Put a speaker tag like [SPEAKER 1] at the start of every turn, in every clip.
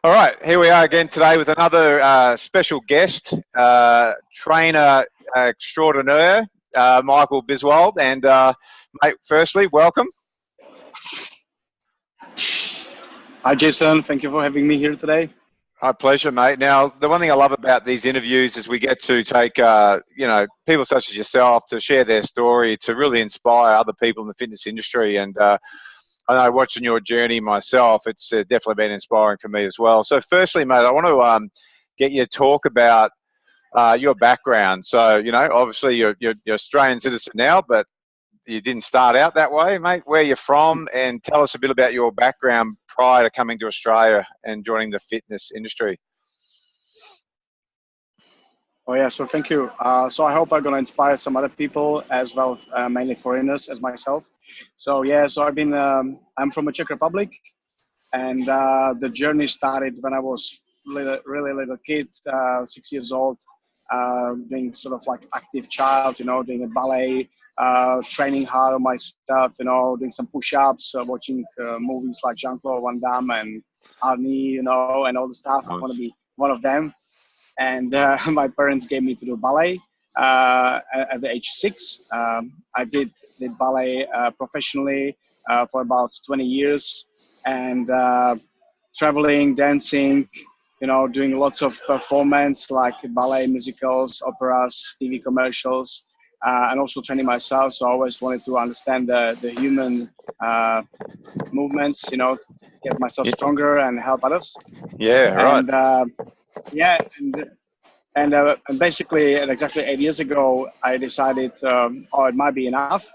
[SPEAKER 1] All right, here we are again today with another special guest, trainer extraordinaire, Michael Biswald. And mate, firstly, welcome.
[SPEAKER 2] Hi, Jason. Thank you for having me here today.
[SPEAKER 1] My pleasure, mate. Now, the one thing I love about these interviews is we get to take, people such as yourself to share their story, to really inspire other people in the fitness industry. And I know watching your journey myself, it's definitely been inspiring for me as well. So firstly, mate, I want to get you to talk about your background. So, obviously you're Australian citizen now, but you didn't start out that way, mate. Where you're from, and tell us a bit about your background prior to coming to Australia and joining the fitness industry.
[SPEAKER 2] Oh yeah, so thank you. So I hope I'm gonna inspire some other people as well, mainly foreigners as myself. So yeah, so I'm from the Czech Republic, and the journey started when I was really little kid, 6 years old, doing sort of like active child, doing a ballet, training hard on my stuff, doing some push-ups, watching movies like Jean-Claude Van Damme and Arnie, and all the stuff. I want to
[SPEAKER 1] Nice.
[SPEAKER 2] be one of them. And my parents gave me to do ballet at the age 6. I did ballet professionally for about 20 years, and traveling, dancing, doing lots of performance like ballet, musicals, operas, TV commercials, and also training myself. So I always wanted to understand the human movements, get myself
[SPEAKER 1] Y-
[SPEAKER 2] stronger and help others.
[SPEAKER 1] Yeah, right.
[SPEAKER 2] And yeah, and basically, at exactly 8 years ago, I decided, it might be enough.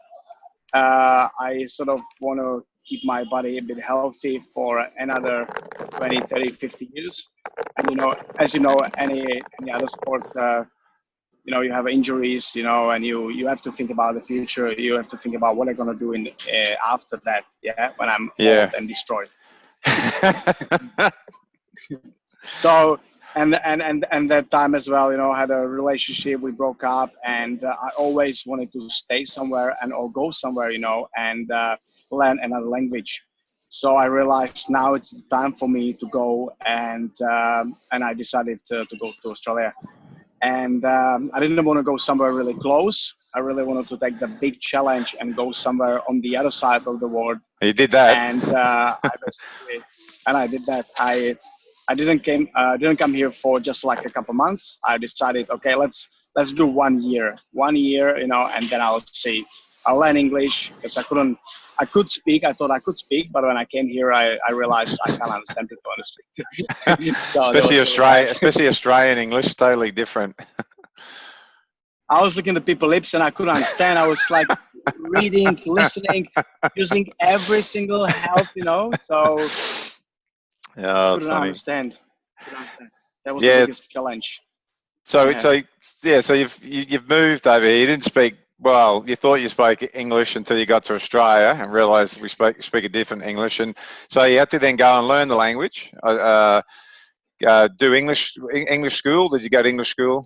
[SPEAKER 2] I sort of want to keep my body a bit healthy for another 20, 30, 50 years. And, as you know, any other sport, you have injuries, and you have to think about the future. You have to think about what I'm going to do after that, yeah, when I'm
[SPEAKER 1] Yeah.
[SPEAKER 2] old and destroyed. So and that time as well, I had a relationship. We broke up, and I always wanted to stay somewhere or go somewhere, and learn another language. So I realized now it's the time for me to go, and I decided to go to Australia. And I didn't want to go somewhere really close. I really wanted to take the big challenge and go somewhere on the other side of the world.
[SPEAKER 1] You did that.
[SPEAKER 2] And I did that. I didn't come here for just like a couple months. I decided, okay, let's do 1 year, and then I'll see. I'll learn English because I could speak. I thought I could speak, but when I came here, I realized I can't understand people honestly. So that
[SPEAKER 1] especially
[SPEAKER 2] was really bad.
[SPEAKER 1] Especially Australian English, totally different.
[SPEAKER 2] I was looking at people's lips and I couldn't understand. I was like reading, listening, using every single help, so
[SPEAKER 1] Yeah, that's
[SPEAKER 2] couldn't
[SPEAKER 1] funny.
[SPEAKER 2] understand. That was the
[SPEAKER 1] Yeah.
[SPEAKER 2] biggest challenge.
[SPEAKER 1] So
[SPEAKER 2] Yeah.
[SPEAKER 1] so you've moved over here. You didn't speak well. You thought you spoke English until you got to Australia and realised we speak a different English, and so you had to then go and learn the language. Do English school? Did you go to English school?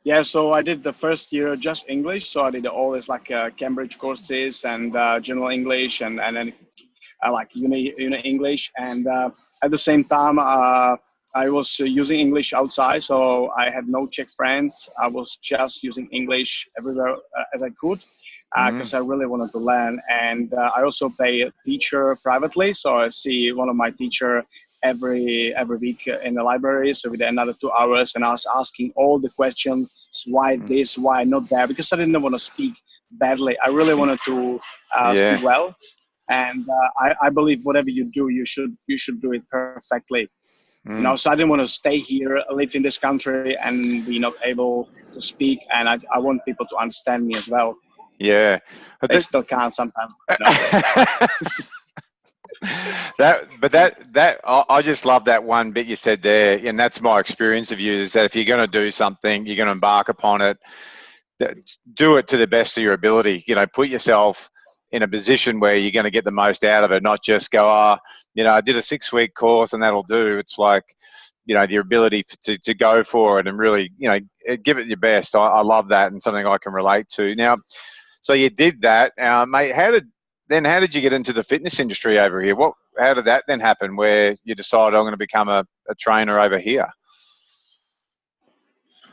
[SPEAKER 2] Yeah, so I did the first year just English. So I did all this like Cambridge courses and general English and then like uni English. And at the same time, I was using English outside. So I had no Czech friends. I was just using English everywhere as I could because I really wanted to learn. And I also pay a teacher privately. So I see one of my teacher every week in the library. So we did another 2 hours, and I was asking all the questions: why this, why not that? Because I didn't want to speak badly. I really wanted to
[SPEAKER 1] Yeah.
[SPEAKER 2] speak well, and I believe whatever you do, you should do it perfectly.
[SPEAKER 1] Mm.
[SPEAKER 2] So I didn't want to stay here, live in this country, and be not able to speak. And I want people to understand me as well.
[SPEAKER 1] Yeah. But
[SPEAKER 2] They still can't sometimes.
[SPEAKER 1] I just love that one bit you said there, and that's my experience of you, is that if you're going to do something, you're going to embark upon it, do it to the best of your ability. Put yourself in a position where you're going to get the most out of it, not just go, I did a 6-week course and that'll do. It's like, the ability to go for it and really, give it your best. I love that, and something I can relate to. Now, so you did that, mate. How did you get into the fitness industry over here? What how did that then happen where you decided I'm going to become a trainer over here?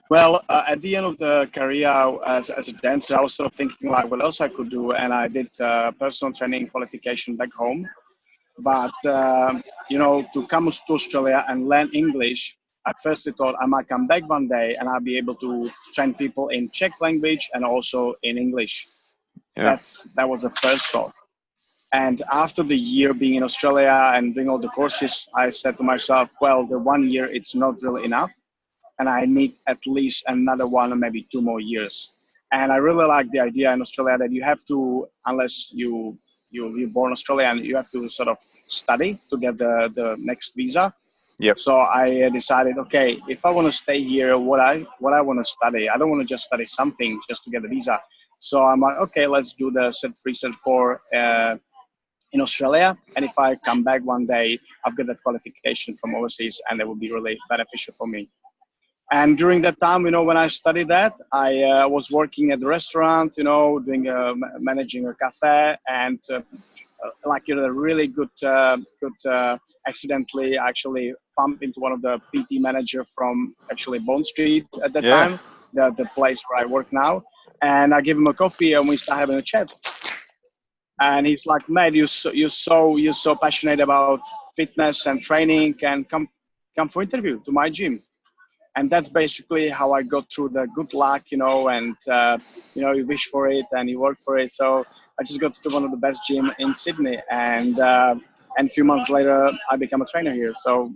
[SPEAKER 2] Well, at the end of the career as a dancer, I was sort of thinking like what else I could do, and I did personal training qualification back home. But to come to Australia and learn English, I firstly thought I might come back one day and I'll be able to train people in Czech language and also in English.
[SPEAKER 1] Yeah.
[SPEAKER 2] That was the first thought. And after the year being in Australia and doing all the courses, I said to myself, well, the 1 year it's not really enough, and I need at least another 1 or maybe 2 more years. And I really like the idea in Australia that you have to, unless you're born Australian, you have to sort of study to get the next visa.
[SPEAKER 1] Yep.
[SPEAKER 2] So I decided, okay, if I want to stay here, what I want to study, I don't want to just study something just to get a visa. So I'm like, okay, let's do the Cert 3, Cert 4 in Australia. And if I come back one day, I've got that qualification from overseas, and that would be really beneficial for me. And during that time, when I studied that, I was working at the restaurant, doing managing a cafe, and a really good, accidentally actually bumped into one of the PT manager from actually Bond Street at that time, the place where I work now. And I gave him a coffee, and we started having a chat. And he's like, "Mate, you're so passionate about fitness and training, and come for interview to my gym." And that's basically how I got through the good luck, and you wish for it and you work for it. So I just got to one of the best gym in Sydney, and a few months later I became a trainer here. So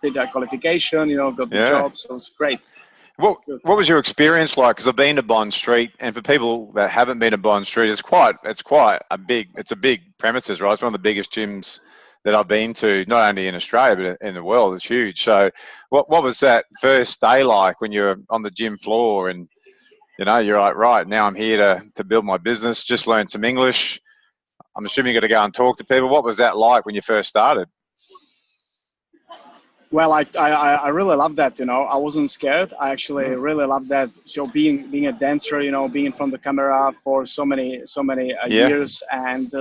[SPEAKER 2] did that qualification, got the job, so it's great.
[SPEAKER 1] What was your experience like? Because I've been to Bond Street, and for people that haven't been to Bond Street, it's a big premises, right? It's one of the biggest gyms that I've been to, not only in Australia but in the world. It's huge. So, what was that first day like when you're on the gym floor and you're like, right, now I'm here to build my business, just learn some English. I'm assuming you got to go and talk to people. What was that like when you first started?
[SPEAKER 2] Well, I really love that. I wasn't scared. I actually really love that. So being a dancer, being in front of the camera for so many years, and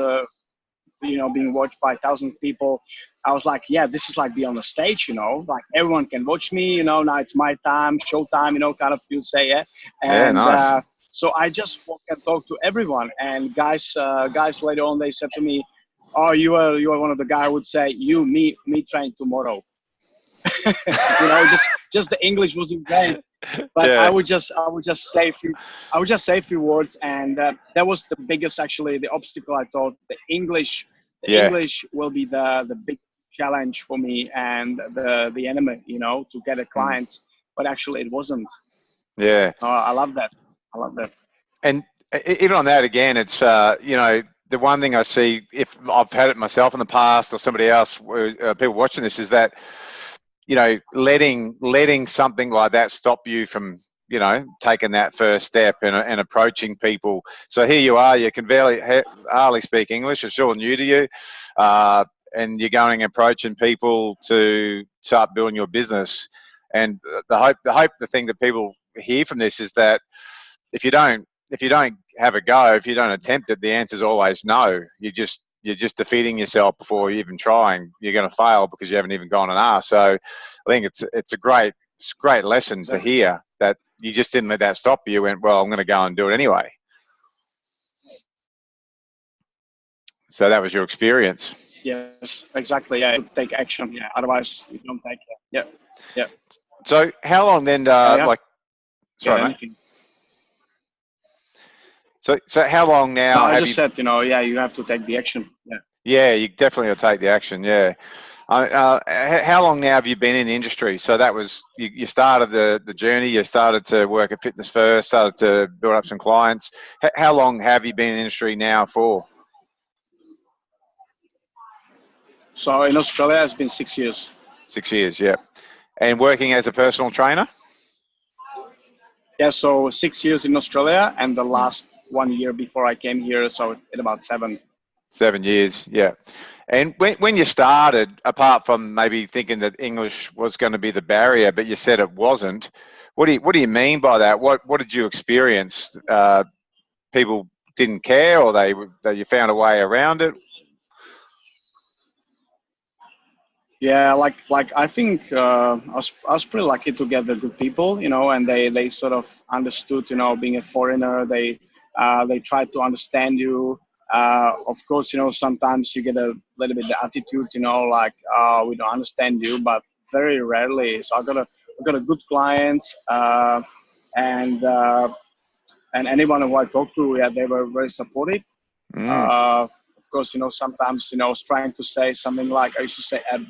[SPEAKER 2] being watched by thousands of people, I was like, yeah, this is like being on the stage, like everyone can watch me, now it's my time, showtime, kind of you say, yeah. And
[SPEAKER 1] nice.
[SPEAKER 2] So I just walk and talk to everyone, and guys later on, they said to me, oh, you are one of the guys who would say, me train tomorrow. just the English wasn't great, but I would just say a few words, and that was the biggest, actually, the obstacle. I thought the English will be the big challenge for me and the enemy, to get the clients, but actually it wasn't. I love that.
[SPEAKER 1] And even on that, again, it's the one thing I see, if I've had it myself in the past or somebody else, people watching this, is that letting something like that stop you from taking that first step and approaching people. So here you are, you can hardly speak English, it's all new to you, and you're going and approaching people to start building your business. And the thing that people hear from this is that if you don't have a go, if you don't attempt it, the answer is always no. You're just defeating yourself before you even trying. You're going to fail because you haven't even gone and asked. So I think it's a great lesson to hear that you just didn't let that stop you. You went, well, I'm going to go and do it anyway. So that was your experience.
[SPEAKER 2] Yes, exactly. Yeah, take action. Yeah, otherwise you don't take it. Yeah.
[SPEAKER 1] So how long then? Sorry, mate. So how long now?
[SPEAKER 2] No, I just said, you have to take the action. Yeah.
[SPEAKER 1] Yeah, you definitely will take the action. Yeah. How long now have you been in the industry? So that was, you started the journey, you started to work at Fitness First, started to build up some clients. How long have you been in the industry now for?
[SPEAKER 2] So in Australia, it's been 6 years.
[SPEAKER 1] 6 years, yeah. And working as a personal trainer?
[SPEAKER 2] Yeah, so 6 years in Australia, and the last 1 year before I came here, so in about 7.
[SPEAKER 1] 7 years, yeah. And when you started, apart from maybe thinking that English was going to be the barrier, but you said it wasn't, what do you mean by that? What did you experience? People didn't care, or you found a way around it?
[SPEAKER 2] Yeah, like I think I was pretty lucky to get the good people, and they sort of understood, being a foreigner, they tried to understand you. Of course, sometimes you get a little bit the attitude, like we don't understand you, but very rarely. So I got a good clients, and and anyone who I talked to, yeah, they were very supportive.
[SPEAKER 1] Mm.
[SPEAKER 2] Of course, sometimes, I was trying to say something like, I used to say at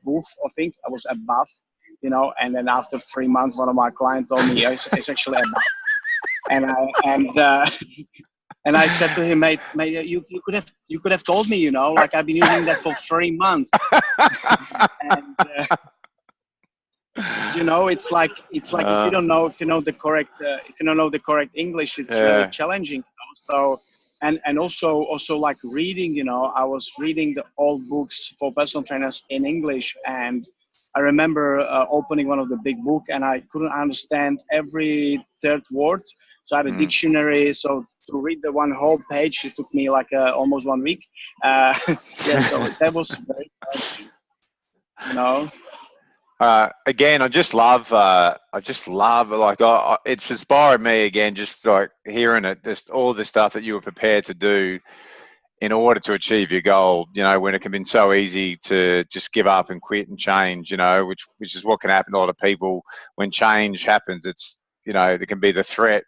[SPEAKER 2] booth, I think I was above, and then after 3 months, one of my clients told me, it's actually above. And and I said to him, mate, you could have told me, like I've been using that for 3 months. And, it's like if you don't know the correct English, it's really
[SPEAKER 1] Yeah.
[SPEAKER 2] challenging. So and also like reading, I was reading the old books for personal trainers in English, and I remember opening one of the big book, and I couldn't understand every third word. So I had a
[SPEAKER 1] Mm.
[SPEAKER 2] dictionary. So to read the one whole page, it took me like almost 1 week. Yeah, so that was very challenging, you know.
[SPEAKER 1] Again, I just love like it's inspired me again, just like hearing it, just all the stuff that you were prepared to do in order to achieve your goal. When it can be so easy to just give up and quit and change. Which is what can happen to a lot of people when change happens. It's there can be the threat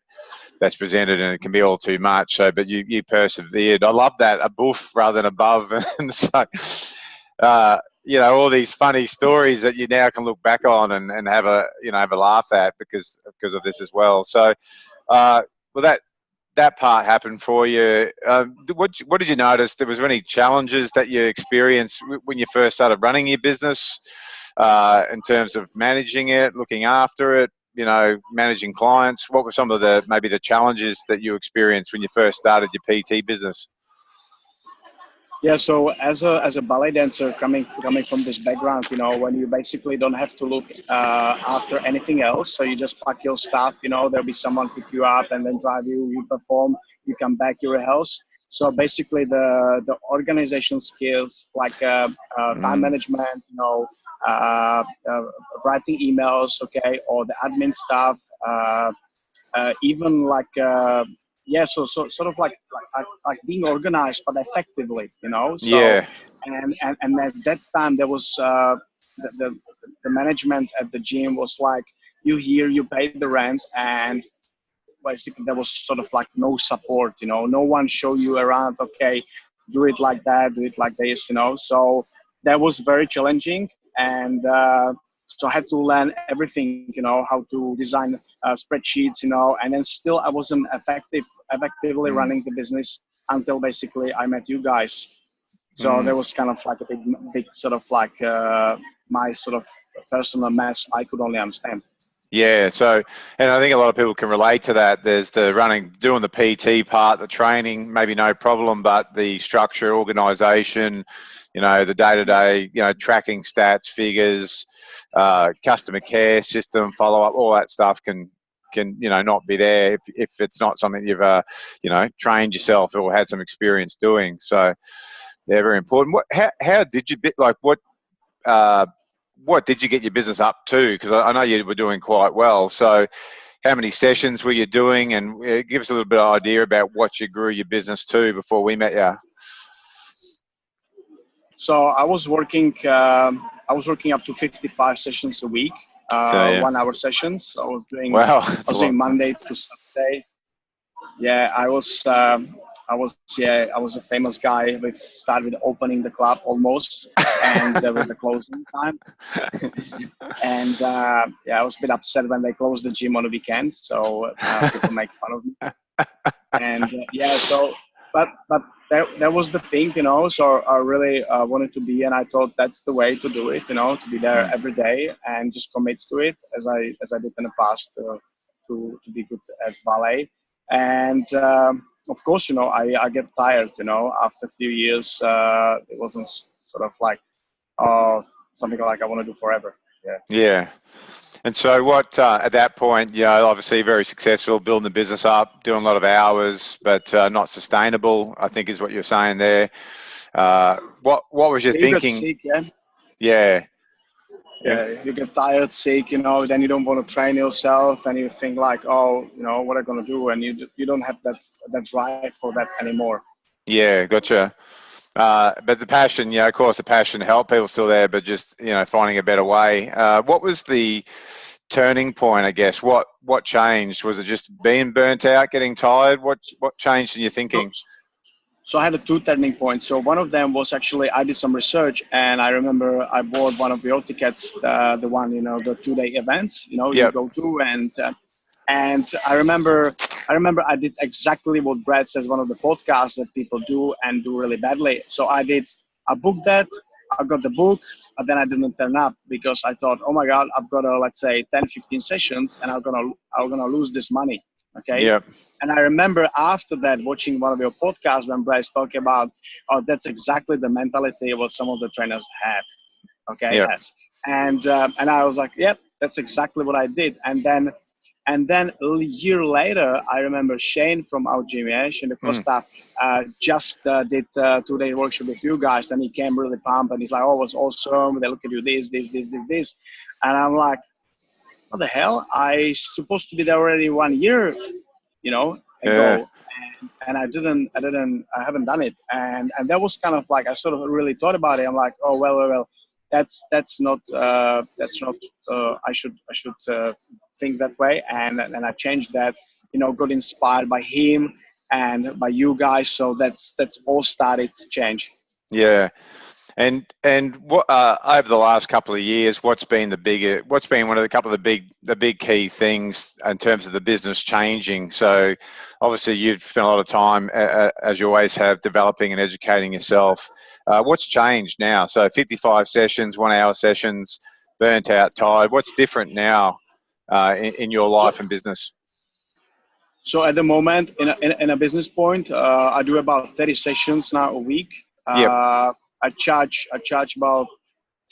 [SPEAKER 1] that's presented, and it can be all too much. So, but you persevered. I love that, above rather than above, and so all these funny stories that you now can look back on and have a laugh at because of this as well. So, well, that part happened for you. What did you notice? Was there any challenges that you experienced when you first started running your business, in terms of managing it, looking after it, managing clients? What were some of maybe the challenges that you experienced when you first started your PT business?
[SPEAKER 2] Yeah, so as a ballet dancer coming from this background, when you basically don't have to look after anything else, so you just pack your stuff, there'll be someone pick you up and then drive you, you perform, you come back, you rehearse. So basically, the organization skills like time
[SPEAKER 1] Mm.
[SPEAKER 2] management, writing emails, okay, or the admin stuff, even like yeah, so sort of like being organized but effectively, so
[SPEAKER 1] Yeah.
[SPEAKER 2] and at that time there was the, the the management at the gym was like, you here, you pay the rent, and basically there was sort of like no support, no one show you around, okay, do it like that, do it like this, so that was very challenging. And so I had to learn everything, how to design spreadsheets, and then still I wasn't effectively
[SPEAKER 1] Mm.
[SPEAKER 2] running the business until basically I met you guys. So
[SPEAKER 1] Mm.
[SPEAKER 2] there was kind of like a big sort of like my sort of personal mess I could only understand.
[SPEAKER 1] Yeah, so, and I think a lot of people can relate to that. There's the doing the PT part, the training, maybe no problem, but the structure, organisation, the day-to-day, tracking stats, figures, customer care system, follow-up, all that stuff can not be there if it's not something you've trained yourself or had some experience doing. So they're very important. How did you uh, what did you get your business up to? Because I know you were doing quite well. So how many sessions were you doing? And give us a little bit of idea about what you grew your business to before we met you.
[SPEAKER 2] So I was working up to 55 sessions a week,
[SPEAKER 1] So yeah,
[SPEAKER 2] 1 hour sessions.
[SPEAKER 1] wow,
[SPEAKER 2] I
[SPEAKER 1] that's a
[SPEAKER 2] was
[SPEAKER 1] lot.
[SPEAKER 2] doing Monday to Saturday. Yeah, I was a famous guy. We started with opening the club almost, and with the closing time. And yeah, I was a bit upset when they closed the gym on the weekend, so people make fun of me. And yeah, so but that was the thing, so I really wanted to be, and I thought that's the way to do it, to be there
[SPEAKER 1] Mm.
[SPEAKER 2] every day and just commit to it as I did in the past, to be good at ballet. And of course, I get tired, after a few years. It wasn't sort of like something like I want to do forever. Yeah.
[SPEAKER 1] Yeah. And so what, at that point, obviously very successful, building the business up, doing a lot of hours, but not sustainable, I think is what you're saying there. What was your
[SPEAKER 2] Yeah, you got
[SPEAKER 1] thinking?
[SPEAKER 2] sick, yeah.
[SPEAKER 1] Yeah.
[SPEAKER 2] Yeah, you get tired, sick, then you don't want to train yourself, and you think like, oh, what am I gonna do? And you don't have that drive for that anymore.
[SPEAKER 1] Yeah, gotcha. But the passion, of course, the passion helped. People still there, but just finding a better way. What was the turning point? I guess what changed? Was it just being burnt out, getting tired? What changed in your thinking?
[SPEAKER 2] So I had two turning points. So one of them was actually I did some research, and I remember I bought one of your tickets, the one the 2-day events. You
[SPEAKER 1] Yep.
[SPEAKER 2] go to, and I remember I did exactly what Brad says, one of the podcasts that people do and do really badly. So I booked that, I got the book, but then I didn't turn up because I thought, oh my God, I've got let's say 10, 15 sessions, and I'm gonna lose this money. Okay.
[SPEAKER 1] Yep.
[SPEAKER 2] And I remember after that watching one of your podcasts when Bryce talked about, oh, that's exactly the mentality of what some of the trainers have. Okay.
[SPEAKER 1] Yep.
[SPEAKER 2] Yes. And I was like, yep, that's exactly what I did. And then a year later, I remember Shane from our gym, Shane Costa, just did 2-day workshop with you guys, and he came really pumped, and he's like, oh, it was awesome. They look at you, this. And I'm like, what the hell? I supposed to be there already 1 year, ago, and I haven't done it, and that was kind of like I sort of really thought about it. I'm like, oh well, that's not I should think that way, and I changed that, got inspired by him and by you guys, so that's all started to change.
[SPEAKER 1] Yeah. And what over the last couple of years, what's been one of the big key things in terms of the business changing? So obviously you've spent a lot of time, as you always have, developing and educating yourself. What's changed now? So 55 sessions, 1-hour sessions, burnt out, tired. What's different now in your life and business?
[SPEAKER 2] So at the moment, in a business point, I do about 30 sessions now a week.
[SPEAKER 1] Yep.
[SPEAKER 2] I charge about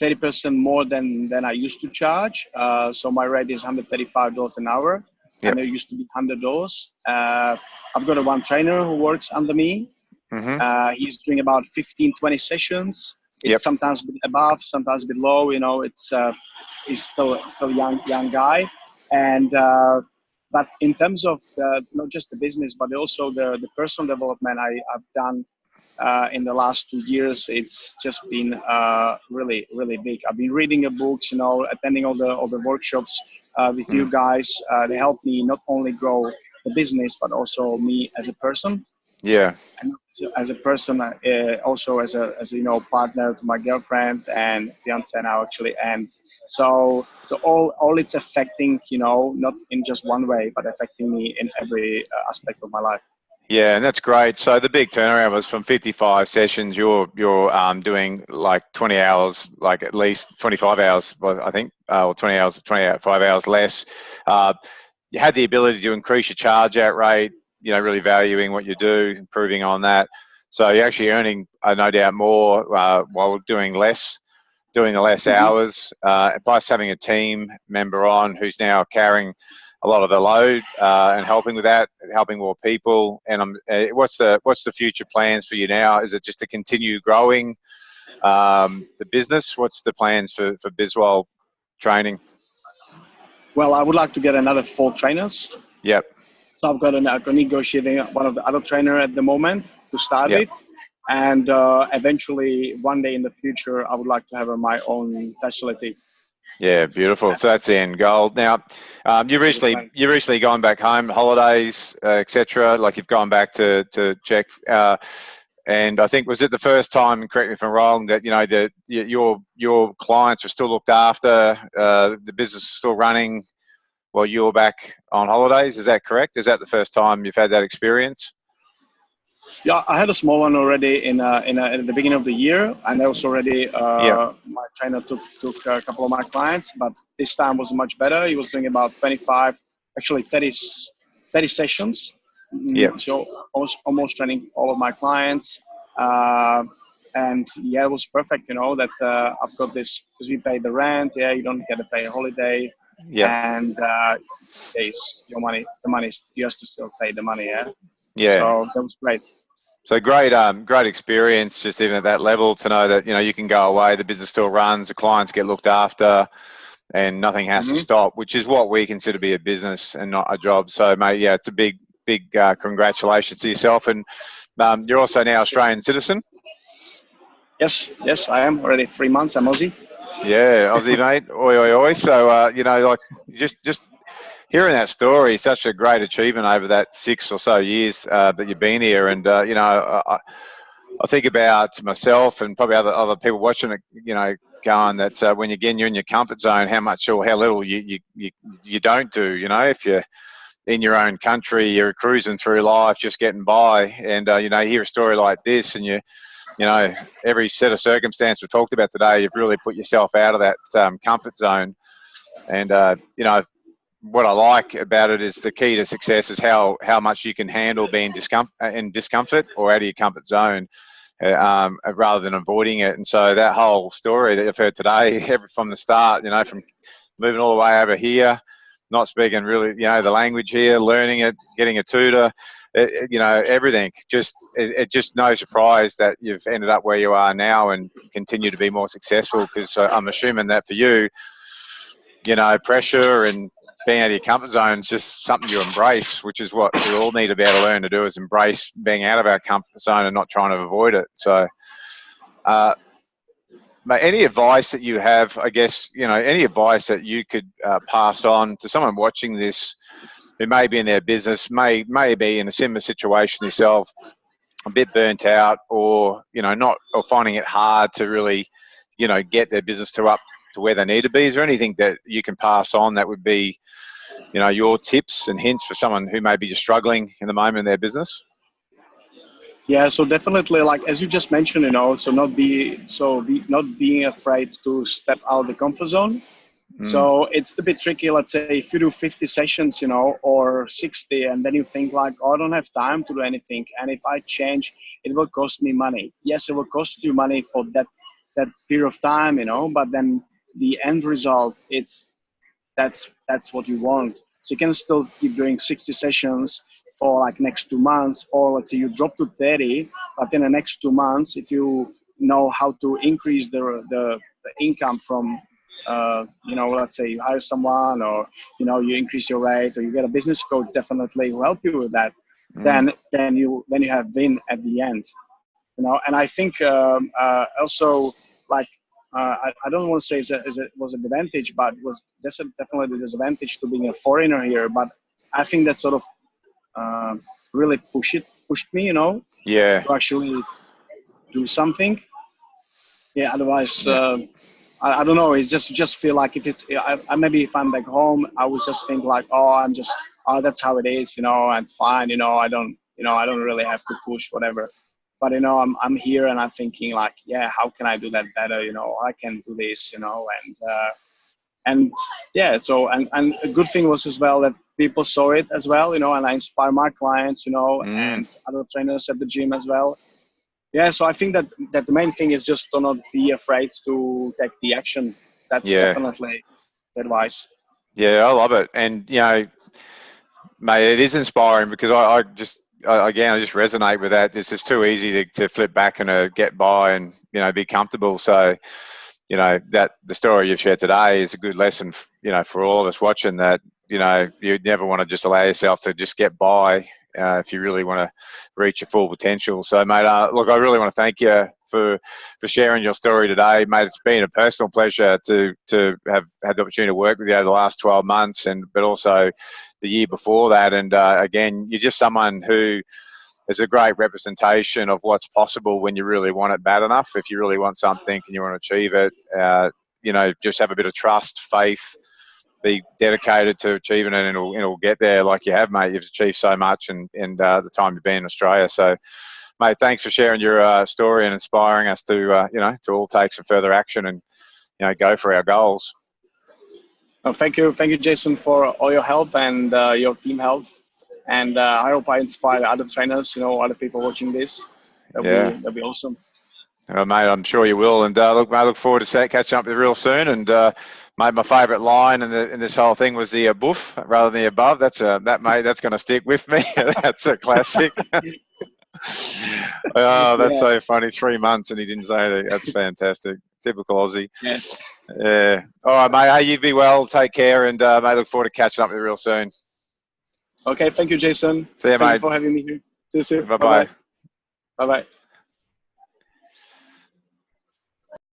[SPEAKER 2] 30% more than I used to charge. So my rate is $135 an hour, and it used to be $100. I've got one trainer who works under me.
[SPEAKER 1] Mm-hmm.
[SPEAKER 2] He's doing about 15, 20 sessions. It's sometimes a bit above, sometimes a bit low. It's he's still a young guy, and but in terms of not just the business, but also the personal development I've done. In the last 2 years, it's just been really, really big. I've been reading the books, attending all the workshops with you guys. They help me not only grow the business, but also me as a person.
[SPEAKER 1] Yeah.
[SPEAKER 2] And as a person, also as a partner to my girlfriend and fiance now actually. And so all it's affecting, not in just one way, but affecting me in every aspect of my life.
[SPEAKER 1] Yeah, and that's great. So the big turnaround was from 55 sessions. You're doing like 20 hours, like at least 25 hours, I think, or 25 hours less. You had the ability to increase your charge out rate. Really valuing what you do, improving on that. So you're actually earning, no doubt, more while doing the less hours. Plus having a team member on who's now carrying a lot of the load and helping with that, helping more people. And what's the future plans for you now? Is it just to continue growing the business? What's the plans for Biswal training?
[SPEAKER 2] Well, I would like to get another 4 trainers.
[SPEAKER 1] Yep.
[SPEAKER 2] So I've got negotiating one of the other trainer at the moment to start it. And eventually, one day in the future, I would like to have my own facility.
[SPEAKER 1] Yeah, beautiful. So that's the end goal. Now, you recently gone back home, holidays, etc. Like you've gone back to Czech, and I think was it the first time? Correct me if I'm wrong. That your clients are still looked after, the business is still running while you're back on holidays. Is that correct? Is that the first time you've had that experience?
[SPEAKER 2] Yeah, I had a small one already in at the beginning of the year, and also already my trainer took a couple of my clients, but this time was much better. He was doing about 25, actually 30 sessions. So almost training all of my clients, and it was perfect. That I've got this because we pay the rent. Yeah, you don't get to pay a holiday. Yeah, and your money. The money you have to still pay the money. Yeah. Yeah. So that was great.
[SPEAKER 1] So great experience, just even at that level, to know that you can go away, the business still runs, the clients get looked after, and nothing has to stop, which is what we consider to be a business and not a job. So, mate, yeah, it's a big congratulations to yourself, and you're also now Australian citizen.
[SPEAKER 2] Yes, I am already 3 months. I'm Aussie.
[SPEAKER 1] Yeah, Aussie, mate. Oi, oi, oi. So, like just hearing that story, such a great achievement over that 6 or so years that you've been here, and I think about myself and probably other people watching it, going that when you're in your comfort zone, how much or how little you don't do. If you're in your own country, you're cruising through life, just getting by, and you hear a story like this, and every set of circumstance we've talked about today, you've really put yourself out of that comfort zone, and what I like about it is the key to success is how much you can handle being in discomfort or out of your comfort zone, rather than avoiding it. And so that whole story that you've heard today, from the start, from moving all the way over here, not speaking really, the language here, learning it, getting a tutor, everything. It just no surprise that you've ended up where you are now and continue to be more successful. Because I'm assuming that for you, pressure and being out of your comfort zone is just something you embrace, which is what we all need to be able to learn to do, is embrace being out of our comfort zone and not trying to avoid it. So, any advice that you have, I guess, any advice that you could pass on to someone watching this who may be in their business, may be in a similar situation yourself, a bit burnt out, or, or finding it hard to really, get their business to where they need to be? Is there anything that you can pass on that would be, your tips and hints for someone who may be just struggling in the moment in their business?
[SPEAKER 2] Yeah, so definitely, like as you just mentioned, so not being afraid to step out of the comfort zone. So it's a bit tricky. Let's say if you do 50 sessions, or 60, and then you think like, oh, I don't have time to do anything, and if I change, it will cost me money. Yes, it will cost you money for that period of time, but then the end result, that's what you want. So you can still keep doing 60 sessions for like next 2 months, or let's say you drop to 30, but in the next 2 months, if you know how to increase the income from, let's say you hire someone, or, you increase your rate, or you get a business coach, definitely will help you with that. Then you have win at the end, and I think also, like, I don't want to say it was an advantage, but it was definitely a disadvantage to being a foreigner here. But I think that sort of really pushed me, to actually do something. Yeah, otherwise, I don't know. It's just feel like maybe if I'm back home, I would just think like, that's how it is, and fine, I don't really have to push whatever. But I'm here and I'm thinking like, yeah, how can I do that better? I can do this, and yeah. So and a good thing was as well that people saw it as well, and I inspire my clients, and other trainers at the gym as well. Yeah. So I think that the main thing is just to not be afraid to take the action. That's definitely the advice.
[SPEAKER 1] Yeah, I love it, and mate, it is inspiring, because I just resonate with that. This is too easy to flip back and get by and be comfortable. So that the story you've shared today is a good lesson, for all of us watching, that you never want to just allow yourself to just get by if you really want to reach your full potential. So, mate, look, I really want to thank you for sharing your story today, mate. It's been a personal pleasure to have had the opportunity to work with you over the last 12 months, but also the year before that. And again, you're just someone who is a great representation of what's possible when you really want it bad enough. If you really want something and you want to achieve it, just have a bit of trust, faith, be dedicated to achieving it, and it'll get there like you have, mate. You've achieved so much in the time you've been in Australia. So, mate, thanks for sharing your story and inspiring us to all take some further action and, go for our goals.
[SPEAKER 2] Oh, thank you, Jason, for all your help and your team help. And I hope I inspire other trainers, other people watching this. That'll be awesome.
[SPEAKER 1] Mate, I'm sure you will. And I look forward to catching up with you real soon. And mate, my favourite line in this whole thing was the above rather than the above. That's going to stick with me. That's a classic. Oh, that's
[SPEAKER 2] Yeah.
[SPEAKER 1] so funny. 3 months and he didn't say anything. That's fantastic. Typical Aussie.
[SPEAKER 2] Yeah.
[SPEAKER 1] Yeah. All right, mate. Hey, you be well. Take care, and mate, look forward to catching up with you real soon.
[SPEAKER 2] Okay. Thank you, Jason.
[SPEAKER 1] See you,
[SPEAKER 2] Thank you
[SPEAKER 1] mate.
[SPEAKER 2] for having me here. See you soon.
[SPEAKER 1] Bye
[SPEAKER 2] Bye
[SPEAKER 1] bye.
[SPEAKER 2] bye. Bye bye.